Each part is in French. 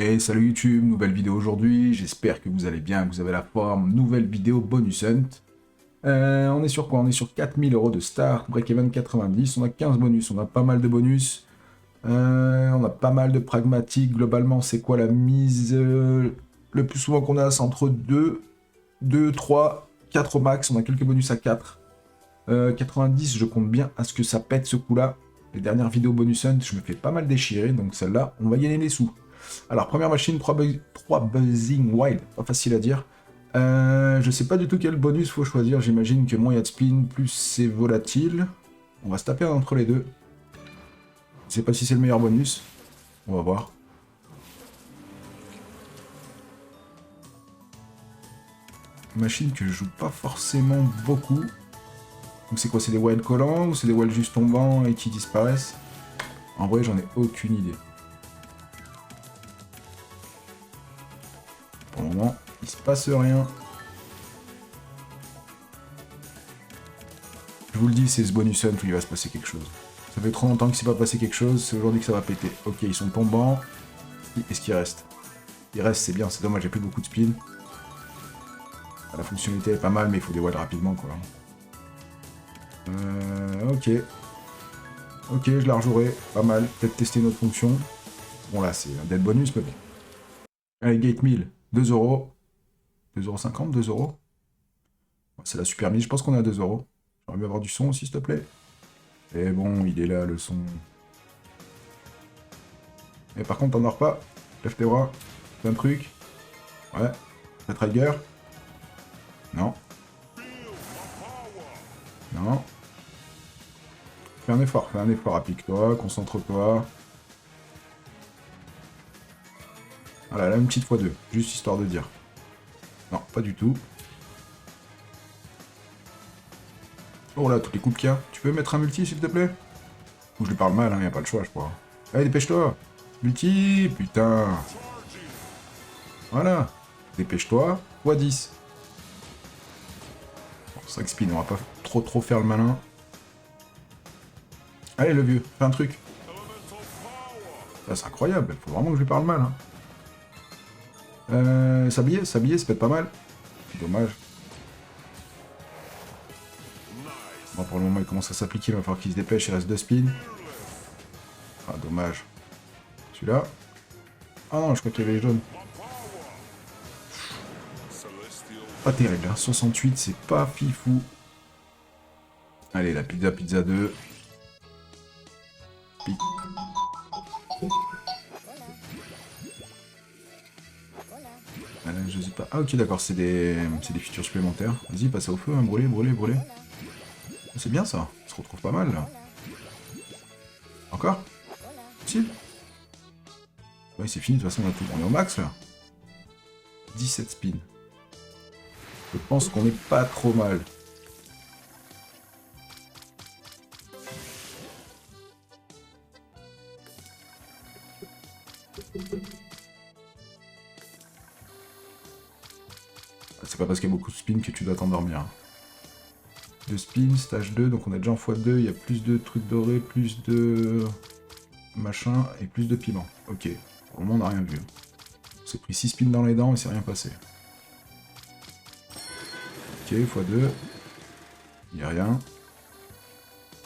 Et salut YouTube, nouvelle vidéo aujourd'hui, j'espère que vous allez bien, que vous avez la forme, nouvelle vidéo bonus hunt. On est sur quoi? On est sur 4000 € de start, break-even 90, on a 15 bonus, on a pas mal de bonus, on a pas mal de pragmatiques, globalement c'est quoi la mise le plus souvent qu'on a c'est entre 2, 3, 4 au max, on a quelques bonus à 4. 90, je compte bien à ce que ça pète ce coup-là. Les dernières vidéos bonus hunt, je me fais pas mal déchirer, donc celle-là, on va gagner les sous. Alors, première machine, 3 Buzzing Wild, pas facile à dire. Je sais pas du tout quel bonus faut choisir, j'imagine que moins il y a de spin, plus c'est volatile. On va se taper entre les deux. Je sais pas si c'est le meilleur bonus. On va voir. Machine que je joue pas forcément beaucoup. Donc c'est quoi, c'est des wild collants ou c'est des wild juste tombants et qui disparaissent? En vrai, j'en ai aucune idée. Pour le moment, il se passe rien. Je vous le dis, c'est ce bonus hunt où il va se passer quelque chose. Ça fait trop longtemps qu'il s'est pas passé quelque chose, c'est aujourd'hui que ça va péter. Ok, ils sont tombants. Est-ce qu'il reste? Il reste, c'est bien, c'est dommage, j'ai plus beaucoup de spin. La fonctionnalité est pas mal, mais il faut des wilds rapidement, quoi. Ok. Ok, je la rejouerai, pas mal. Peut-être tester une autre fonction. Bon, là, c'est un dead bonus, mais bon. Allez, gate 1000, 2 €. 2,50 €, 2 €. C'est la super mise, je pense qu'on est à 2 €. J'aurais bien avoir du son aussi, s'il te plaît. Et bon, il est là, le son. Et par contre, t'en as pas. Lève tes bras. Fais un truc. Ouais. La trigger. Non. Non. Fais un effort, applique-toi, concentre-toi. Voilà, là, une petite fois deux. Juste histoire de dire. Non, pas du tout. Oh là, toutes les coupes qu'il y a. Tu peux mettre un multi, s'il te plaît? Ou je lui parle mal, hein, y a pas le choix, je crois. Allez, dépêche-toi. Multi, putain. Voilà. Dépêche-toi. x10. Bon, 5 spin, on va pas trop faire le malin. Allez, le vieux, fais un truc. Là, c'est incroyable, faut vraiment que je lui parle mal. Hein. Sablier, ça peut être pas mal. Dommage. Bon, pour le moment, il commence à s'appliquer, il va falloir qu'il se dépêche, il reste 2 spins. Ah, dommage. Celui-là. Ah non, je crois qu'il y avait les jaunes. Pas terrible, hein. 68, c'est pas fifou. Allez, la pizza 2. Pique. Je sais pas. Ah ok, d'accord, c'est des features supplémentaires. Vas-y, passe au feu, hein. Brûler. C'est bien ça, on se retrouve pas mal là. Encore? Si. Ouais, c'est fini, de toute façon, on est au max là. 17 spins. Je pense qu'on est pas trop mal. C'est pas parce qu'il y a beaucoup de spins que tu dois t'endormir. 2 spins, stage 2, donc on est déjà en x2, il y a plus de trucs dorés, plus de machin et plus de piment. Ok, pour le moment on n'a rien vu. On s'est pris 6 spins dans les dents et c'est rien passé. Ok, x2. Il n'y a rien.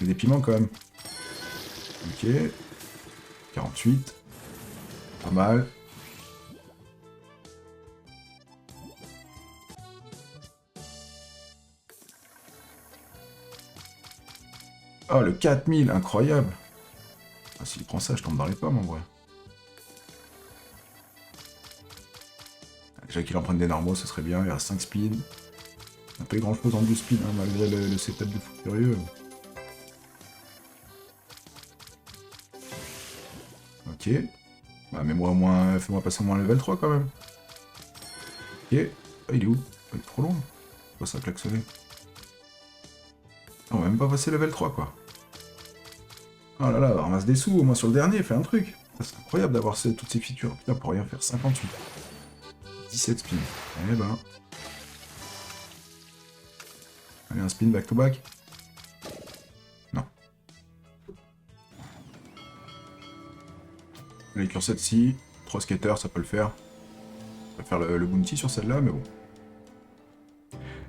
Il y a des piments quand même. Ok. 48. Pas mal. Oh, le 4000, incroyable. Ah, s'il prend ça, je tombe dans les pommes en vrai. Déjà qu'il en prenne des normaux, ce serait bien. Il reste 5 spins. On n'a pas eu grand chose en 2 spins, hein, malgré le setup de fou furieux. Ok. Bah, mais moi au moins, fais-moi passer au moins level 3 quand même. Ok. Ah, il est où? Il est trop long. Pourquoi ça a klaxonné? On va même pas passer level 3 quoi. Oh là là, ramasse des sous, au moins sur le dernier, fais un truc. C'est incroyable d'avoir toutes ces features. Putain, pour rien faire, 58. 17 spins. Eh ben. Allez, un spin back to back. Non. Allez, cure cette-ci. 3 skaters, ça peut le faire. On va faire le bounty sur celle-là, mais bon.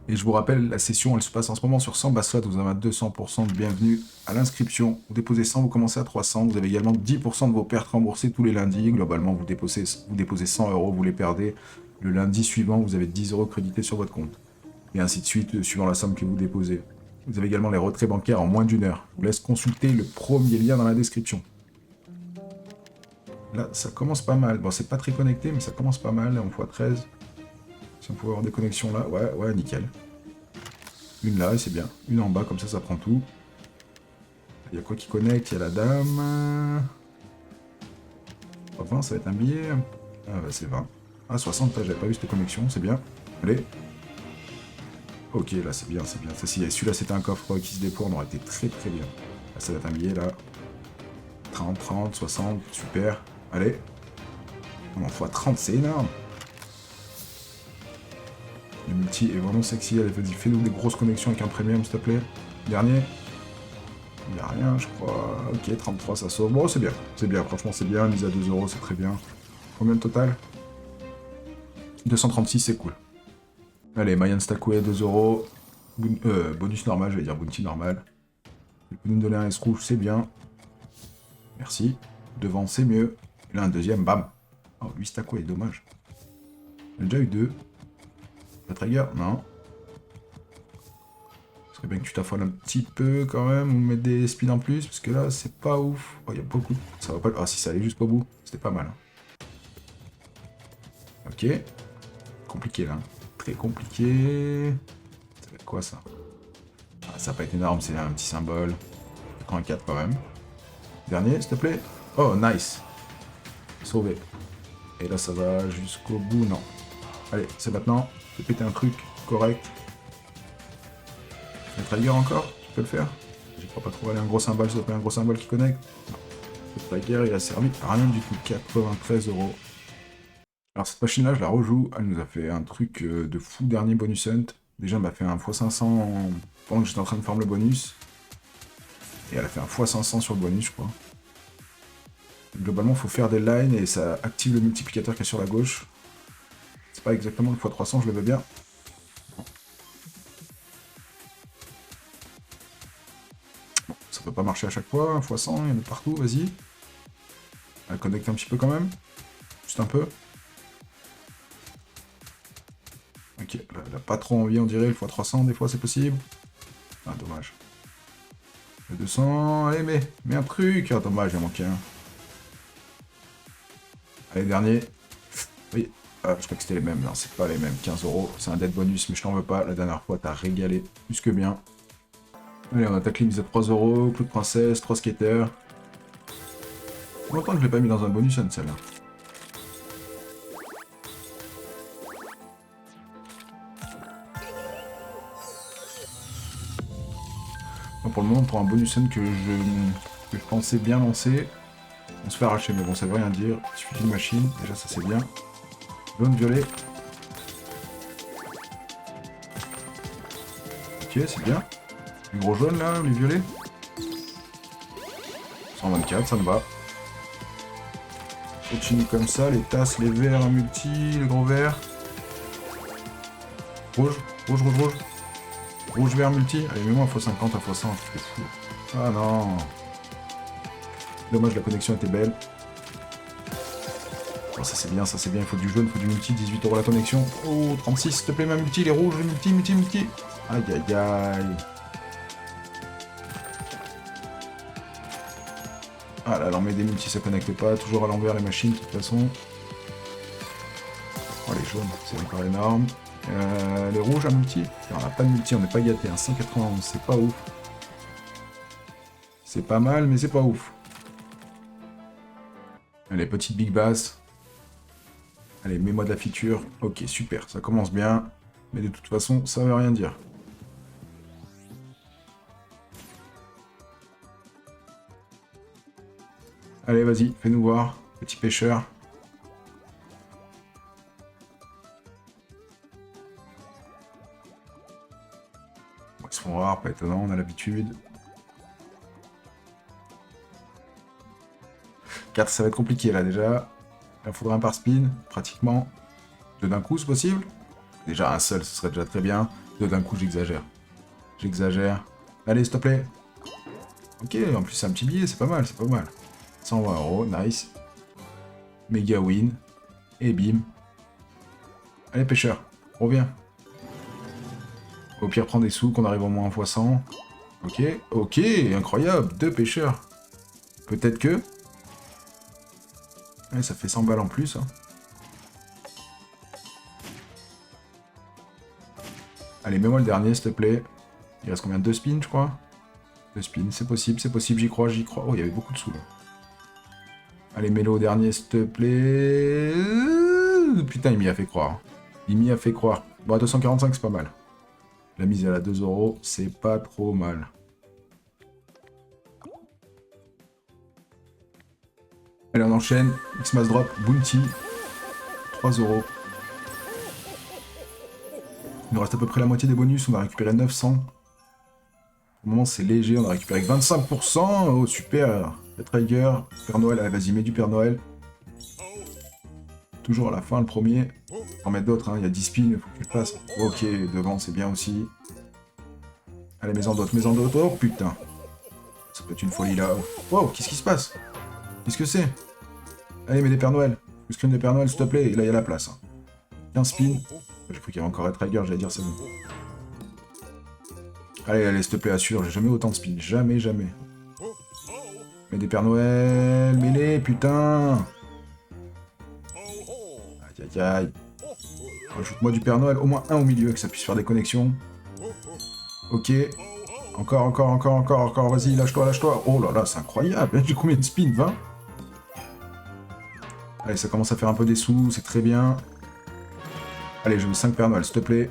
Et je vous rappelle, la session, elle se passe en ce moment sur 100 basses vous avez 200% de bienvenue à l'inscription. Vous déposez 100, vous commencez à 300. Vous avez également 10% de vos pertes remboursées tous les lundis. Globalement, vous déposez 100 euros, vous les perdez. Le lundi suivant, vous avez 10 euros crédités sur votre compte. Et ainsi de suite, suivant la somme que vous déposez. Vous avez également les retraits bancaires en moins d'1 heure. Je vous laisse consulter le premier lien dans la description. Là, ça commence pas mal. Bon, c'est pas très connecté, mais ça commence pas mal. On x13. Si on pouvait avoir des connexions là. Ouais, nickel. Une là, et c'est bien. Une en bas, comme ça prend tout. Il y a quoi qui connecte? Il y a la dame. 20, ça va être un billet. Ah, bah, c'est 20. Ah, 60, là, j'avais pas vu cette connexion, c'est bien. Allez. Ok, là, c'est bien, c'est bien. Ça, si celui-là, c'était un coffre qui se déploie, on aurait été très très bien. Là, ça va être un billet, là. 30, 30, 60, super. Allez. On en fois 30, c'est énorme. Le multi est vraiment sexy. Allez, vas-y, fais-nous des grosses connexions avec un premium, s'il te plaît. Dernier. Il n'y a rien, je crois. Ok, 33, ça sauve. Bon, c'est bien, franchement, c'est bien. Mise à 2 euros, c'est très bien. Combien de total? 236, c'est cool. Allez, Mayan Stakoué, 2 euros. Bonus normal, je vais dire bounty normal. Il peut nous donner un S rouge, c'est bien. Merci. Devant, c'est mieux. Et là, un deuxième, bam. Oh, 8 Stakoué, dommage. On a déjà eu 2. La trigger? Non. Ce serait bien que tu t'affoles un petit peu quand même, ou mettre des spins en plus, parce que là, c'est pas ouf. Oh, il y a beaucoup. Ça va pas. Ah, si ça allait jusqu'au bout, c'était pas mal. Ok. Compliqué là. Très compliqué. Ça va être quoi ça? Ah, ça va pas être énorme, c'est un petit symbole. 84 quand même. Dernier, s'il te plaît. Oh, nice. Sauvé. Et là, ça va jusqu'au bout, non. Allez, c'est maintenant. Je vais péter un truc correct. Le trigger encore? Tu peux le faire? J'y crois pas trop. Allez, un gros symbole, s'il te plaît, un gros symbole qui connecte. Non. Le trigger, il a servi à rien du tout. 93 euros. Alors cette machine-là, je la rejoue. Elle nous a fait un truc de fou dernier bonus hunt. Déjà, elle m'a fait un x500 pendant que j'étais en train de farm le bonus. Et elle a fait un x500 sur le bonus, je crois. Globalement, il faut faire des lines et ça active le multiplicateur qui est sur la gauche. C'est pas exactement le x300, je le veux bien. Bon, ça peut pas marcher à chaque fois, un x100, il y en a partout, vas-y. Elle connecte un petit peu quand même. Juste un peu. Ok, elle a pas trop envie, on dirait, le x300, des fois c'est possible. Ah, dommage. Le 200, allez, mets un truc. Ah, dommage, il a manqué un. Allez, dernier. Oui, ah, je crois que c'était les mêmes. Non, c'est pas les mêmes. 15 euros, c'est un dead bonus, mais je t'en veux pas. La dernière fois, t'as régalé plus que bien. Allez, on attaque les mises à 3 euros. Coup de princesse, 3 skaters. Longtemps que je l'ai pas mis dans un bonus, celle-là. Bon, pour le moment, pour un bonus que je pensais bien lancer, on se fait arracher, mais bon, ça veut rien dire. Il suffit d'une machine, déjà ça c'est bien. Jaune, violet. Ok, c'est bien. Les gros jaunes là, les violets. 124, ça me va. Continue comme ça, les tasses, les verts, un multi, les gros verts. Rouge, rouge, rouge, rouge. Rouge, vert, multi. Allez, mets-moi un x50, un x100, c'est fou. Ah non. Dommage, la connexion était belle. Oh, ça c'est bien, il faut du jaune, il faut du multi, 18 euros la connexion. Oh, 36, s'il te plaît, ma multi, les rouges, les multi, multi, multi. Aïe, aïe, aïe. Ah là, l'armée des multis, ça connecte pas, toujours à l'envers les machines, de toute façon. Oh, les jaunes, c'est encore énorme. Les rouges, un multi. On n'a pas de multi, on n'est pas gâté, un 191, c'est pas ouf. C'est pas mal, mais c'est pas ouf. Allez, petite big bass. Allez, mets-moi de la feature. Ok, super, ça commence bien. Mais de toute façon, ça veut rien dire. Allez, vas-y, fais-nous voir. Petit pêcheur. Bon, ils se font rares, pas étonnant, on a l'habitude. 4, ça va être compliqué là déjà. Il en faudrait un par spin, pratiquement. Deux d'un coup, c'est possible? Déjà un seul, ce serait déjà très bien. Deux d'un coup, j'exagère. J'exagère. Allez, s'il te plaît. Ok, en plus c'est un petit billet, c'est pas mal, c'est pas mal. 120 euros, nice. Méga win. Et bim. Allez, pêcheur, reviens. Au pire, prends des sous, qu'on arrive au moins fois 100. Ok, ok, incroyable, deux pêcheurs. Peut-être que... Ouais, ça fait 100 balles en plus. Hein. Allez, mets-moi le dernier, s'il te plaît. Il reste combien? Deux spins, je crois. Deux spins, c'est possible, j'y crois, j'y crois. Oh, il y avait beaucoup de sous, là. Allez, mets-le au dernier, s'il te plaît. Putain, il m'y a fait croire. Il m'y a fait croire. Bon, à 245, c'est pas mal. La mise, elle a 2 euros, c'est pas trop mal. Allez, on enchaîne. X-Mass Drop, Bounty. 3 euros. Il nous reste à peu près la moitié des bonus. On a récupéré 900. Pour le moment, c'est léger. On a récupéré que 25%. Oh, super. Le Tiger. Père Noël. Allez, vas-y, mets du Père Noël. Toujours à la fin, le premier. En mettre d'autres. Hein. Il y a 10 spins. Il faut que tu le fasses. Ok, devant, c'est bien aussi. Allez, mets-en d'autres. Mets-en d'autres. Oh, putain. Ça peut être une folie, là. Wow, qu'est-ce qui se passe? Qu'est-ce que c'est? Allez, mets des Père Noël. Le screen de Père Noël, s'il te plaît. Et là, il y a la place. Hein. 15 spins. J'ai cru qu'il y avait encore un Tiger, j'allais dire c'est bon. Allez, allez, s'il te plaît, assure. J'ai jamais autant de spins. Jamais, jamais. Mets des Père Noël. Mets-les, putain. Aïe, aïe, aïe. Rajoute-moi du Père Noël. Au moins un au milieu, que ça puisse faire des connexions. Ok. Encore, encore, encore, encore, encore. Vas-y, lâche-toi, lâche-toi. Oh là là, c'est incroyable. J'ai combien de spins? 20? Allez, ça commence à faire un peu des sous, c'est très bien. Allez, je veux 5 Père Noël, s'il te plaît.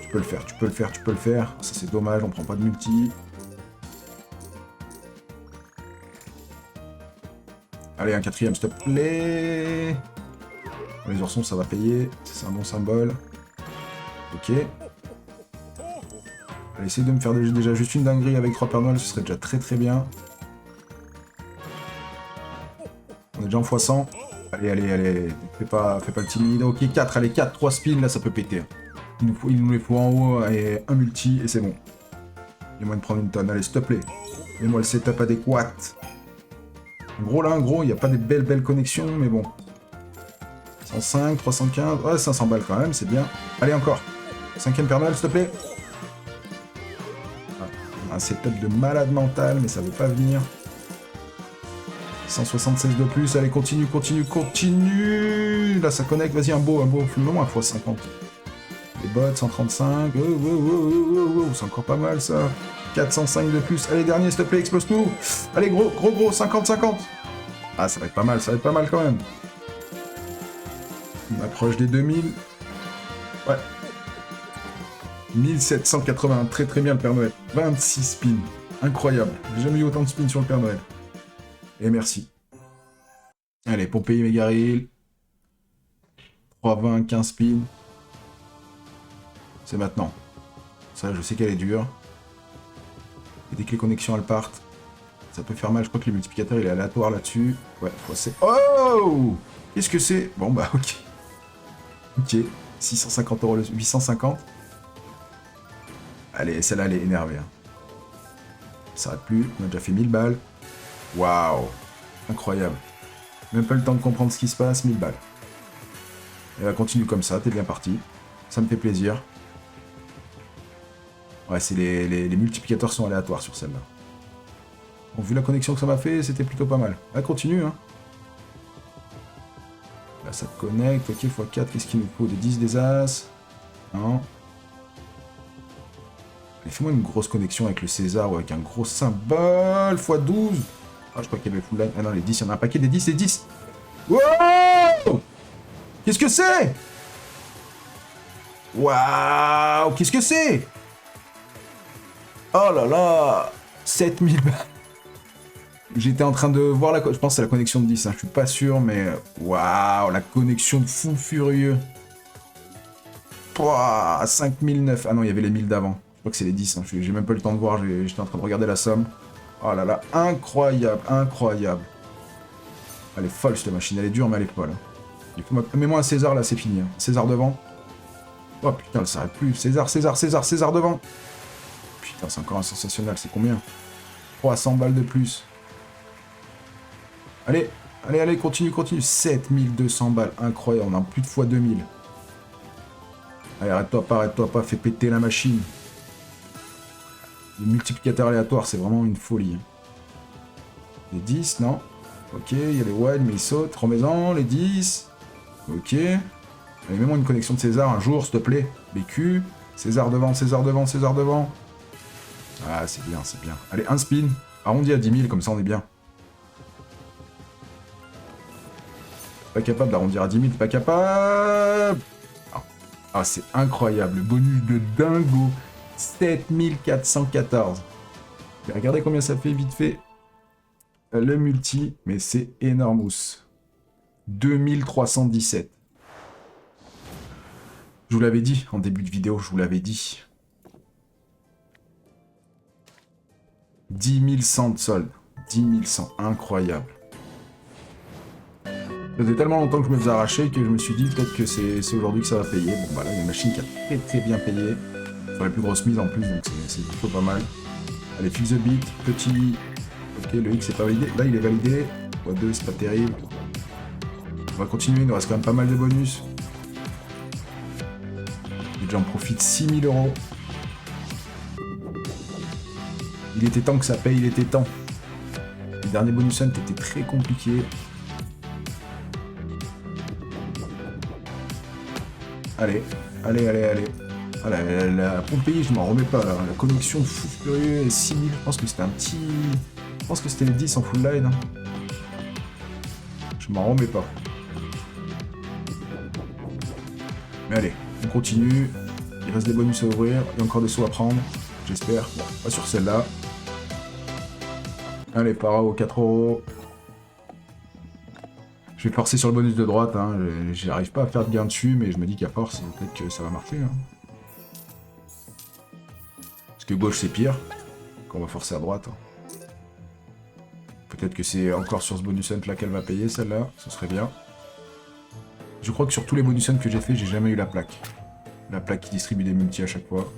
Tu peux le faire, tu peux le faire, tu peux le faire. Ça, c'est dommage, on prend pas de multi. Allez, un quatrième, s'il te plaît. Les oursons, ça va payer. C'est un bon symbole. Ok. Allez, essaye de me faire déjà juste une dinguerie avec 3 Père Noël, ce serait déjà très très bien. On est déjà en x100. Allez, allez, allez. Fais pas le timide. Ok, 4, allez, 4, 3 spins, là, ça peut péter. Il nous les faut en haut et un multi, et c'est bon. Il y a moyen de prendre une tonne. Allez, s'il te plaît. Mets-moi le setup adéquat. En gros, là, il n'y a pas des belles connexions, mais bon. 105, 315, ouais, 500 balles quand même, c'est bien. Allez, encore. 5ème Père Noël, s'il te plaît. Ah, on a un setup de malade mental, mais ça veut pas venir. 176 de plus, allez, continue, continue, continue. Là, ça connecte, vas-y, un beau, non, un x50. Les bots, 135, c'est encore pas mal, ça. 405 de plus, allez, dernier, s'il te plaît, explose tout. Allez, gros, 50-50. Ah, ça va être pas mal quand même. On approche des 2000. Ouais. 1780, très très bien le Père Noël. 26 spins, incroyable. J'ai jamais eu autant de spins sur le Père Noël. Et merci. Allez, Pompéi Mégaril. 3,20, 15 spins. C'est maintenant. Ça, je sais qu'elle est dure. Et dès que les connexions elles partent, ça peut faire mal. Je crois que le multiplicateur il est aléatoire là-dessus. Ouais, c'est... Oh! Qu'est-ce que c'est? Bon bah ok. Ok. 650 euros, 850. Allez, celle-là elle est énervée. Hein. Ça s'arrête plus. On a déjà fait 1000 balles. Waouh! Incroyable. Même pas le temps de comprendre ce qui se passe, 1000 balles. Et elle continue comme ça, t'es bien parti. Ça me fait plaisir. Ouais, c'est les multiplicateurs sont aléatoires sur celle-là. Bon, vu la connexion que ça m'a fait, c'était plutôt pas mal. Elle continue, hein. Là, ça te connecte. Ok, x4, qu'est-ce qu'il nous faut? Des 10, des As. Non. Allez, fais-moi une grosse connexion avec le César ou avec un gros symbole. x12. Ah, je crois qu'il y avait full line. Ah non, les 10, il y en a un paquet des 10, les 10. Wow! Qu'est-ce que c'est? Waouh! Qu'est-ce que c'est? Oh là là! 7000 balles. J'étais en train de voir la... Je pense que c'est la connexion de 10, hein. Je suis pas sûr, mais... Waouh! La connexion de fou furieux. Pouah, 5009. Ah non, il y avait les 1000 d'avant. Je crois que c'est les 10, hein. J'ai même pas eu le temps de voir, j'étais en train de regarder la somme. Oh là là, incroyable, incroyable. Elle est folle cette machine, elle est dure mais elle est folle. Mets-moi un César, là, c'est fini. Hein. César devant. Oh putain, ça s'arrête plus. César, César, César, César devant. Putain, c'est encore un sensationnel. C'est combien? 300 balles de plus. Allez, allez, allez, continue, continue. 7200 balles. Incroyable, on a plus de fois 2000. Allez, arrête-toi pas, fais péter la machine. Le multiplicateur aléatoire, c'est vraiment une folie. Les 10, non? Ok, il y a les wild, mais ils sautent. Remets-en, les 10. Ok. Allez, mets-moi une connexion de César un jour, s'il te plaît. BQ. César devant, César devant, César devant. Ah, c'est bien, c'est bien. Allez, un spin. Arrondi à 10 000, comme ça on est bien. Pas capable d'arrondir à 10 000, pas capable. Ah, c'est incroyable. Le bonus de dingo. 7414. Regardez combien ça fait vite fait. Le multi, mais c'est énormous. 2317. Je vous l'avais dit en début de vidéo, je vous l'avais dit. 10 100 de solde. 10 100, incroyable. Ça faisait tellement longtemps que je me faisais arracher que je me suis dit peut-être que c'est aujourd'hui que ça va payer. Bon bah là il y a une machine qui a très très bien payé. Sur les plus grosses mises en plus, donc c'est plutôt pas mal. Allez, fix the beat, petit... Ok, le X est pas validé. Là il est validé. x2 c'est pas terrible. On va continuer, il nous reste quand même pas mal de bonus. Et j'en profite 6000 €. Il était temps que ça paye, il était temps. Les derniers bonus hunt étaient très compliqués. Allez, allez, allez, allez. Ah, la Pompéi, je m'en remets pas là. La connexion fou furieux et 6000. Je pense que c'était un petit... Je pense que c'était les 10 en full line. Hein. Je m'en remets pas. Mais allez, on continue. Il reste des bonus à ouvrir. Il y a encore des sous à prendre. J'espère. Bon, pas sur celle-là. Allez, para aux 4 €. Je vais forcer sur le bonus de droite. Hein. J'arrive pas à faire de gain dessus, mais je me dis qu'à force, peut-être que ça va marcher. Hein. Parce que gauche, c'est pire. Qu'on va forcer à droite. Hein. Peut-être que c'est encore sur ce bonus hunt là qu'elle va payer, celle-là. Ce serait bien. Je crois que sur tous les bonus hunt que j'ai fait, j'ai jamais eu la plaque. La plaque qui distribue des multis à chaque fois.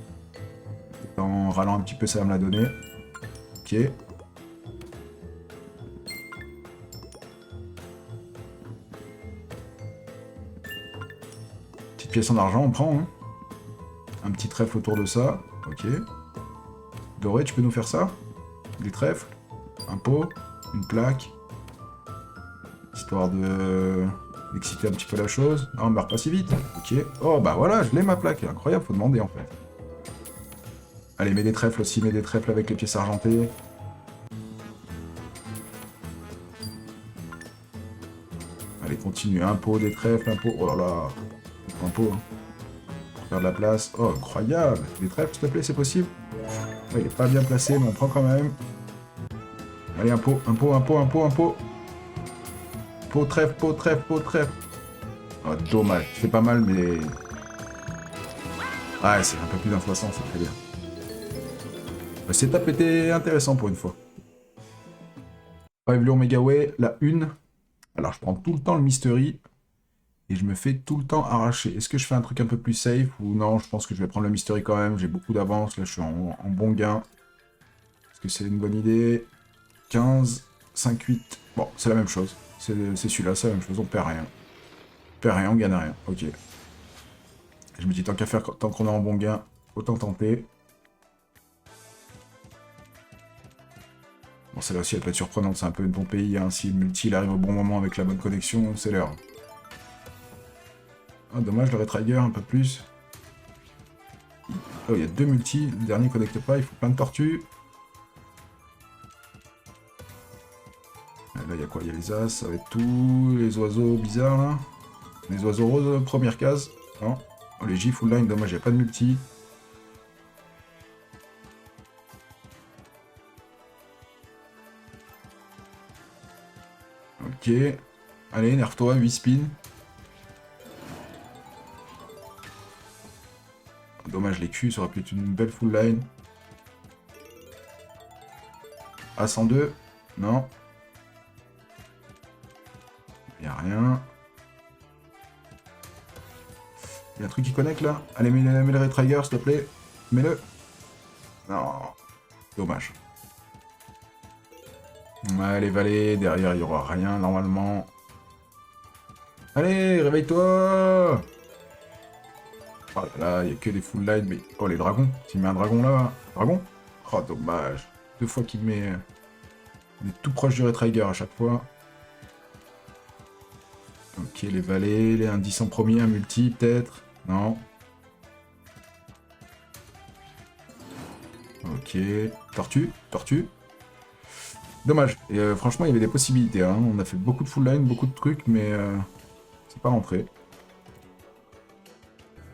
En râlant un petit peu, ça va me la donner. Ok. Petite pièce en argent, on prend. Hein. Un petit trèfle autour de ça. Ok. Doré, tu peux nous faire ça? Des trèfles. Un pot. Une plaque. Histoire de... d'exciter un petit peu la chose. Ah, on meurt pas si vite. Ok. Oh, bah voilà, je l'ai ma plaque. Incroyable, faut demander en fait. Allez, mets des trèfles aussi, mets des trèfles avec les pièces argentées. Allez, continue. Un pot, des trèfles, un pot. Oh là là. Un pot, hein. Pour faire de la place. Oh, incroyable. Des trèfles, s'il te plaît, c'est possible? Ouais, il est pas bien placé, mais on prend quand même. Allez, un pot, un pot, un pot, un pot, un pot. Pot, trèfle, pot, trèfle, pot, trèfle. Oh, dommage. C'est pas mal, mais... Ouais, c'est un peu plus d'1 x 100, c'est très bien. Le setup était intéressant pour une fois. Rêve Megaway, la 1. Alors, je prends tout le temps le mystery. Et je me fais tout le temps arracher. Est-ce que je fais un truc un peu plus safe ou non? Je pense que je vais prendre le mystery quand même. J'ai beaucoup d'avance. Là, je suis en bon gain. Est-ce que c'est une bonne idée? 15, 5, 8. Bon, c'est la même chose. C'est celui-là, c'est la même chose. On perd rien. On perd rien, on gagne rien. Ok. Je me dis, tant qu'à faire, tant qu'on est en bon gain, autant tenter. Bon, celle-là aussi, elle peut être surprenante. C'est un peu une Pompéi. Hein. Si le multi il arrive au bon moment avec la bonne connexion, c'est l'heure. Ah, dommage, le Retrigger, un peu plus. Oh, il y a 2 multis. Le dernier ne connecte pas. Il faut plein de tortues. Là, il y a quoi? Il y a les as. Ça va être tous les oiseaux bizarres, là. Les oiseaux roses, première case. Non. Oh, les J full line, dommage, il n'y a pas de multi. Ok. Allez, nerf-toi, 8 spins. Dommage, les Q, ça aurait pu être une belle full line. A102. Non. Il n'y a rien. Il y a un truc qui connecte là. Allez, mets le Red Trigger, s'il te plaît. Mets-le. Non. Dommage. Ouais, les valets, derrière, il n'y aura rien normalement. Allez, réveille-toi. Oh là, il n'y a que des full line, mais... Oh, les dragons. S'il met un dragon là... Dragon. Oh, dommage. 2 fois qu'il met... On est tout proche du Red Trigger à chaque fois. Ok, les valets, les indices en premier, un multi, peut-être. Non. Ok. Tortue. Tortue. Dommage. Et franchement, il y avait des possibilités. Hein. On a fait beaucoup de full line, beaucoup de trucs, mais... c'est pas rentré.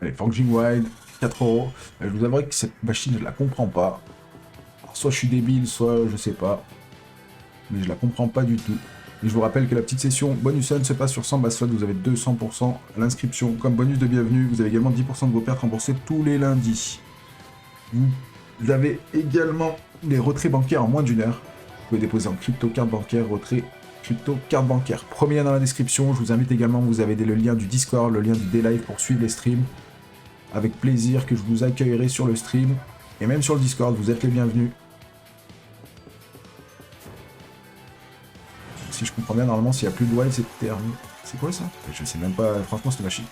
Allez, Fanging Wild, 4 €. Je vous avouerai que cette machine, je la comprends pas. Alors, soit je suis débile, soit je sais pas. Mais je la comprends pas du tout. Et je vous rappelle que la petite session Bonus Sun se passe sur 100 base slot. Vous avez 200% à l'inscription comme bonus de bienvenue. Vous avez également 10% de vos pertes remboursées tous les lundis. Vous avez également les retraits bancaires en moins d'1 heure. Vous pouvez déposer en crypto, carte bancaire, retrait, crypto, carte bancaire. Premier lien dans la description. Je vous invite également, vous avez le lien du Discord, le lien du D-Live pour suivre les streams. Avec plaisir que je vous accueillerai sur le stream. Et même sur le Discord, vous êtes les bienvenus. Si je comprends bien, normalement, s'il n'y a plus de wild, c'est terminé. C'est quoi ça? Je sais même pas, franchement, c'est machine.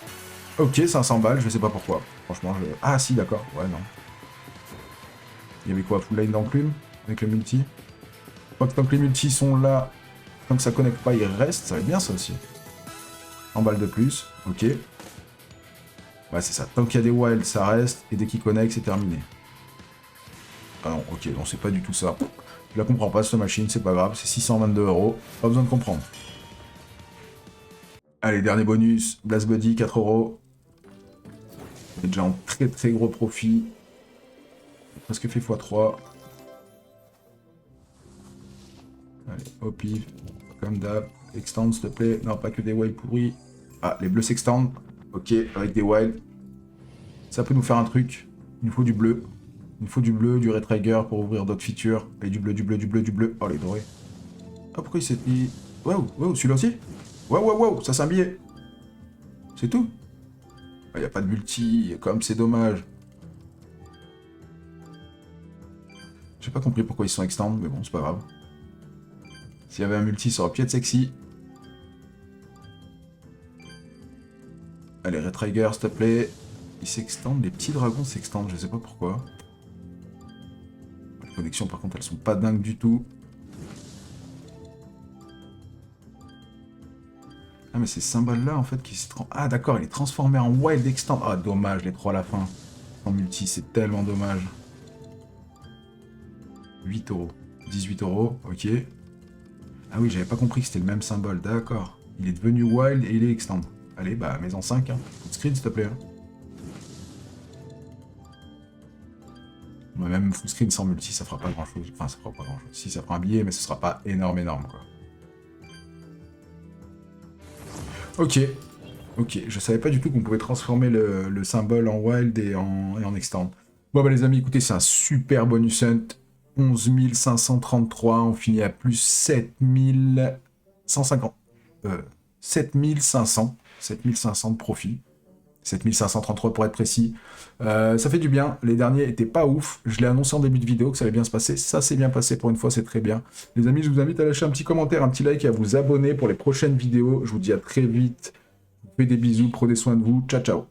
Ok, 500 balles, je sais pas pourquoi. Franchement, je... Ah si, d'accord, ouais, non. Il y avait quoi, full line d'enclume avec le multi? Je crois que tant que les multis sont là, tant que ça connecte pas, ils restent, ça va être bien ça aussi. 100 balles de plus, ok. Ouais, c'est ça, tant qu'il y a des wilds, ça reste, et dès qu'ils connectent, c'est terminé. Ah non, ok, non, c'est pas du tout ça. Je la comprends pas, cette machine, c'est pas grave, c'est 622 €, pas besoin de comprendre. Allez, dernier bonus, Blast Buddy, 4 €. On est déjà en très très gros profit. Presque fait x3. Allez, au pif, comme d'hab. Extend, s'il te plaît. Non, pas que des wilds pourris. Ah, les bleus s'extendent. Ok, avec des wilds. Ça peut nous faire un truc. Il nous faut du bleu. Il nous faut du bleu, du Red Trigger pour ouvrir d'autres features. Et du bleu, du bleu, du bleu, du bleu. Oh, les dorés. Ah, pourquoi il s'est mis... Wow, wow, celui-là aussi. Wow, wow, wow, ça c'est un billet. C'est tout. Il n'y a pas de multi, comme c'est dommage. J'ai pas compris pourquoi ils sont extend, mais bon, c'est pas grave. S'il y avait un multi, ça aurait pu être sexy. Allez, Red Trigger, s'il te plaît. Ils s'extendent, les petits dragons s'extendent, je sais pas pourquoi. Les connexions, par contre, elles sont pas dingues du tout. Ah, mais ces symboles-là, en fait, qui se... Ah, d'accord, il est transformé en Wild Extend. Ah, dommage, les 3 à la fin. En multi, c'est tellement dommage. 8 €. 18 €, ok. Ah oui, j'avais pas compris que c'était le même symbole, d'accord. Il est devenu Wild et il est Extend. Allez, bah, mets-en 5, hein. Screen, s'il te plaît. Hein. Même full screen sans multi, ça fera pas grand-chose. Enfin, ça fera pas grand-chose. Si, ça fera un billet, mais ce sera pas énorme, quoi. Ok. Ok, je savais pas du tout qu'on pouvait transformer le symbole en wild et en extend. Bon bah les amis, écoutez, c'est un super bonus hunt. 11 533, on finit à plus 7150. 7500 de profit. 7533 pour être précis. Ça fait du bien. Les derniers étaient pas ouf. Je l'ai annoncé en début de vidéo que ça allait bien se passer. Ça s'est bien passé pour une fois, c'est très bien. Les amis, je vous invite à lâcher un petit commentaire, un petit like et à vous abonner pour les prochaines vidéos. Je vous dis à très vite. Je vous fais des bisous, prenez soin de vous. Ciao, ciao.